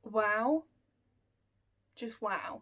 wow. Just wow.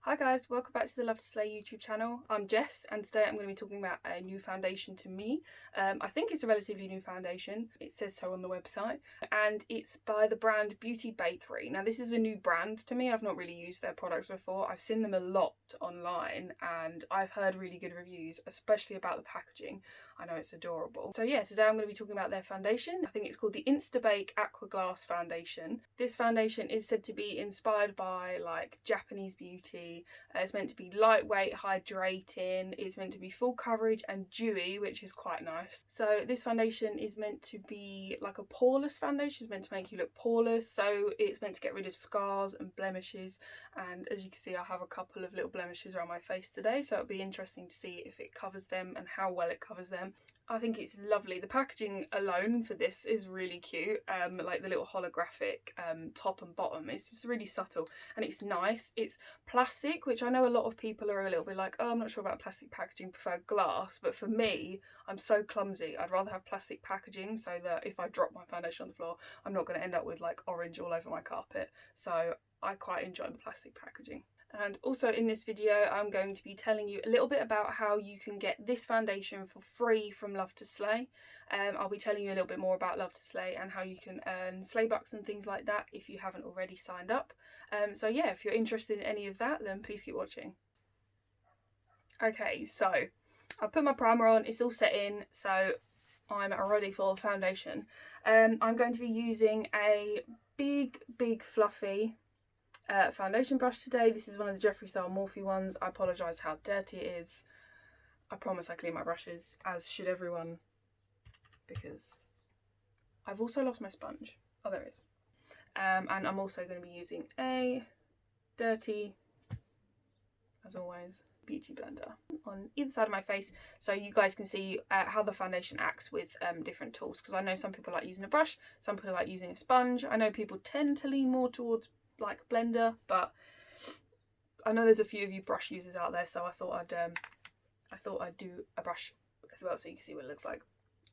Hi guys, welcome back to the Love to Slay YouTube channel. I'm Jess and today I'm going to be talking about a new foundation to me. I think it's a relatively new foundation, it says so on the website, and it's by the brand Beauty Bakerie. Now this is a new brand to me, I've not really used their products before. I've seen them a lot online and I've heard really good reviews, especially about the packaging. I know it's adorable. So yeah, today I'm going to be talking about their foundation. I think it's called the Instabake Aqua Glass Foundation. This foundation is said to be inspired by like Japanese beauty. It's meant to be lightweight, hydrating, it's meant to be full coverage and dewy, which is quite nice. So this foundation is meant to be like a poreless foundation. It's meant to make you look poreless, so it's meant to get rid of scars and blemishes, and as you can see I have a couple of little blemishes around my face today, so it'll be interesting to see if it covers them and how well it covers them. I think it's lovely. The packaging alone for this is really cute, like the little holographic top and bottom. It's just really subtle and it's nice. It's plastic, which I know a lot of people are a little bit like, oh, I'm not sure about plastic packaging, prefer glass. But for me, I'm so clumsy. I'd rather have plastic packaging so that if I drop my foundation on the floor, I'm not going to end up with like orange all over my carpet. So I quite enjoy the plastic packaging. And also in this video I'm going to be telling you a little bit about how you can get this foundation for free from Love to Slay. I'll be telling you a little bit more about Love to Slay and how you can earn Slaybucks and things like that if you haven't already signed up. So yeah, if you're interested in any of that, then please keep watching. Okay, so I've put my primer on, it's all set in, so I'm ready for the foundation. I'm going to be using a big fluffy foundation brush today. This is one of the Jeffree Star Morphe ones. I apologise how dirty it is. I promise I clean my brushes, as should everyone, because I've also lost my sponge. Oh, there it is. And I'm also going to be using a dirty, as always, beauty blender on either side of my face so you guys can see how the foundation acts with different tools, because I know some people like using a brush, some people like using a sponge. I know people tend to lean more towards like a blender, but I know there's a few of you brush users out there, so I thought I'd do a brush as well so you can see what it looks like.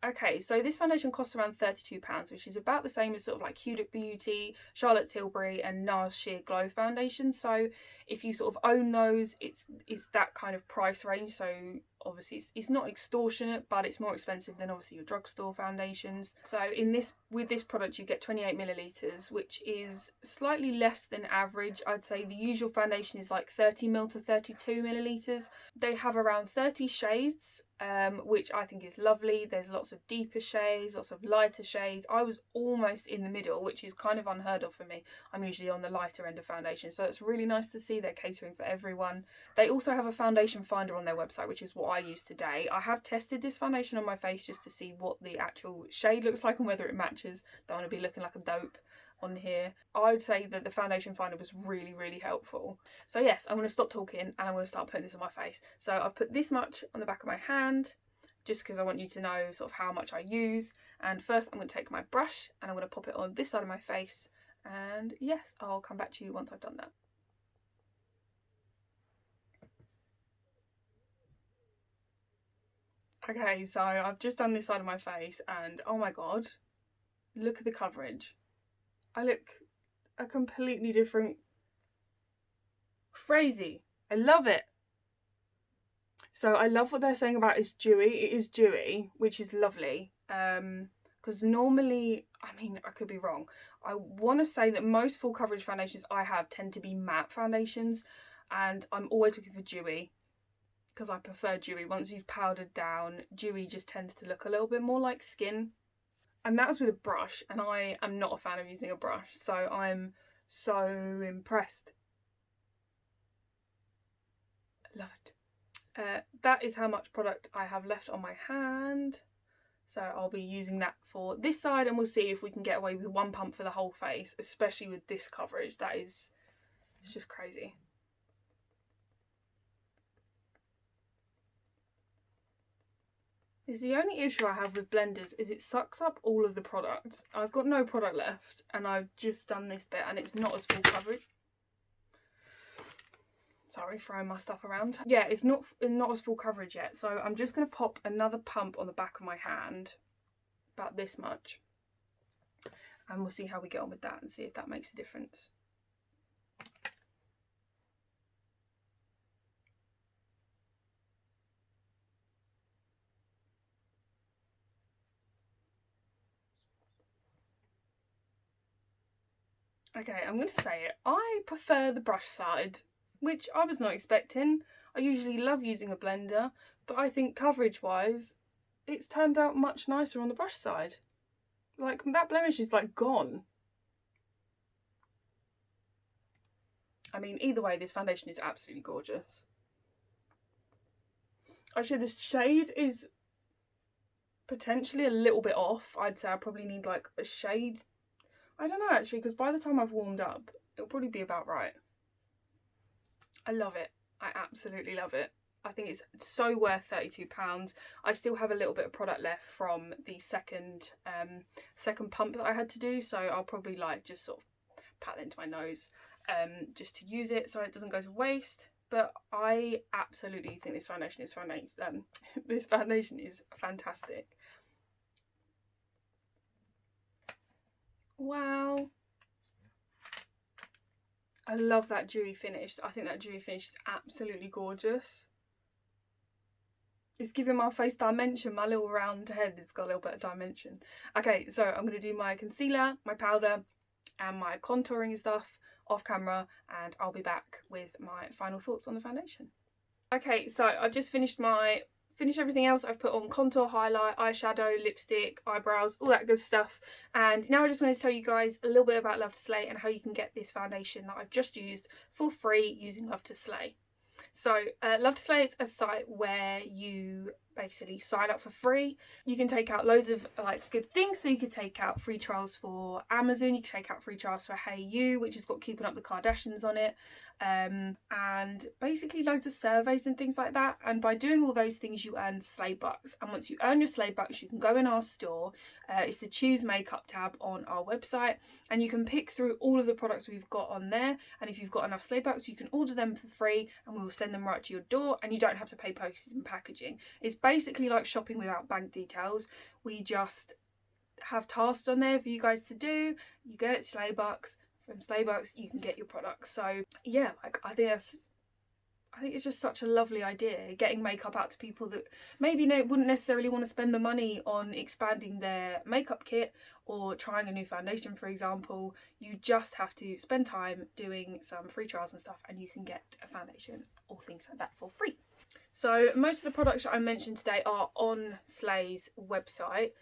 Okay, so this foundation costs around £32, which is about the same as sort of like Huda Beauty, Charlotte Tilbury and NARS Sheer Glow foundation. So if you sort of own those, it's that kind of price range. So obviously it's not extortionate, but it's more expensive than obviously your drugstore foundations. So with this product you get 28 millilitres, which is slightly less than average. I'd say the usual foundation is like 30 ml to 32 millilitres. They have around 30 shades, which I think is lovely. There's lots of deeper shades, lots of lighter shades. I was almost in the middle, which is kind of unheard of for me. I'm usually on the lighter end of foundation, so it's really nice to see they're catering for everyone. They also have a foundation finder on their website, which is what I use today. I have tested this foundation on my face just to see what the actual shade looks like and whether it matches. Don't want to be looking like a dope on here. I would say that the foundation finder was really helpful. So yes, I'm going to stop talking and I'm going to start putting this on my face. So I've put this much on the back of my hand just because I want you to know sort of how much I use. And first I'm going to take my brush and I'm going to pop it on this side of my face, and yes, I'll come back to you once I've done that. Okay, so I've just done this side of my face and oh my god, look at the coverage. I look a completely different, crazy. I love it. So I love what they're saying about it's dewy. It is dewy, which is lovely. Because normally, I mean, I could be wrong. I want to say that most full coverage foundations I have tend to be matte foundations, and I'm always looking for dewy because I prefer dewy. Once you've powdered down, dewy just tends to look a little bit more like skin. And that was with a brush, and I am not a fan of using a brush, so I'm so impressed. Love it. That is how much product I have left on my hand. So I'll be using that for this side, and we'll see if we can get away with one pump for the whole face, especially with this coverage. It's just crazy. Is the only issue I have with blenders is it sucks up all of the product. I've got no product left and I've just done this bit and it's not as full coverage. Sorry, throwing my stuff around. Yeah, it's not as full coverage yet, so I'm just going to pop another pump on the back of my hand, about this much, and we'll see how we get on with that and see if that makes a difference. Okay, I'm going to say it. I prefer the brush side, which I was not expecting. I usually love using a blender, but I think coverage-wise, it's turned out much nicer on the brush side. Like, that blemish is, like, gone. I mean, either way, this foundation is absolutely gorgeous. Actually, the shade is potentially a little bit off. I'd say I probably need, like, a shade. I don't know, actually, because by the time I've warmed up, it'll probably be about right. I love it. I absolutely love it. I think it's so worth £32. I still have a little bit of product left from the second pump that I had to do, so I'll probably like just sort of pat it into my nose just to use it so it doesn't go to waste. But I absolutely think this foundation is this foundation is fantastic. Wow. I love that dewy finish. I think that dewy finish is absolutely gorgeous. It's giving my face dimension. My little round head has got a little bit of dimension. Okay, so I'm going to do my concealer, my powder, and my contouring stuff off camera, and I'll be back with my final thoughts on the foundation. Okay, so I've just finished everything else. I've put on contour, highlight, eyeshadow, lipstick, eyebrows, all that good stuff. And now I just wanted to tell you guys a little bit about Love to Slay and how you can get this foundation that I've just used for free using Love to Slay. So Love to Slay is a site where you basically sign up for free. You can take out loads of like good things. So you could take out free trials for Amazon, you can take out free trials for Hey You, which has got Keeping Up with the Kardashians on it, and basically loads of surveys and things like that. And by doing all those things you earn Slaybucks, and once you earn your Slaybucks you can go in our store. It's the Choose Makeup tab on our website, and you can pick through all of the products we've got on there, and if you've got enough Slaybucks you can order them for free and we will send them right to your door, and you don't have to pay postage and packaging. It's basically like shopping without bank details. We just have tasks on there for you guys to do. You get Slaybucks. From Slaybucks you can get your products. So yeah, like I think it's just such a lovely idea, getting makeup out to people that maybe wouldn't necessarily want to spend the money on expanding their makeup kit or trying a new foundation, for example. You just have to spend time doing some free trials and stuff and you can get a foundation or things like that for free. So most of the products that I mentioned today are on Slay's website.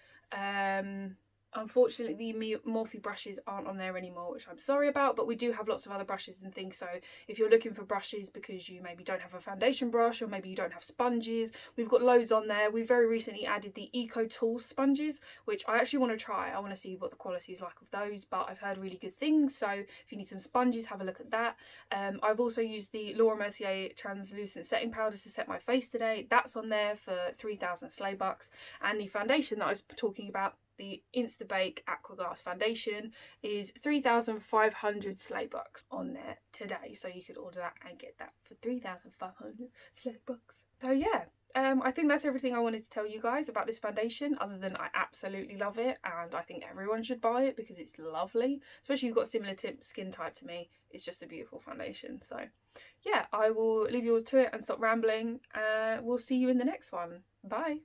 Unfortunately, the Morphe brushes aren't on there anymore, which I'm sorry about, but we do have lots of other brushes and things. So if you're looking for brushes because you maybe don't have a foundation brush or maybe you don't have sponges, we've got loads on there. We very recently added the Eco Tools sponges, which I actually want to try. I want to see what the quality is like of those, but I've heard really good things. So if you need some sponges, have a look at that. I've also used the Laura Mercier translucent setting powder to set my face today. That's on there for 3,000 Slaybucks. And the foundation that I was talking about, the Instabake Aquaglass foundation, is 3,500 Slaybucks on there today. So you could order that and get that for 3,500 Slaybucks. So yeah, I think that's everything I wanted to tell you guys about this foundation, other than I absolutely love it and I think everyone should buy it because it's lovely. Especially if you've got similar skin type to me, it's just a beautiful foundation. So yeah, I will leave you all to it and stop rambling. We'll see you in the next one. Bye.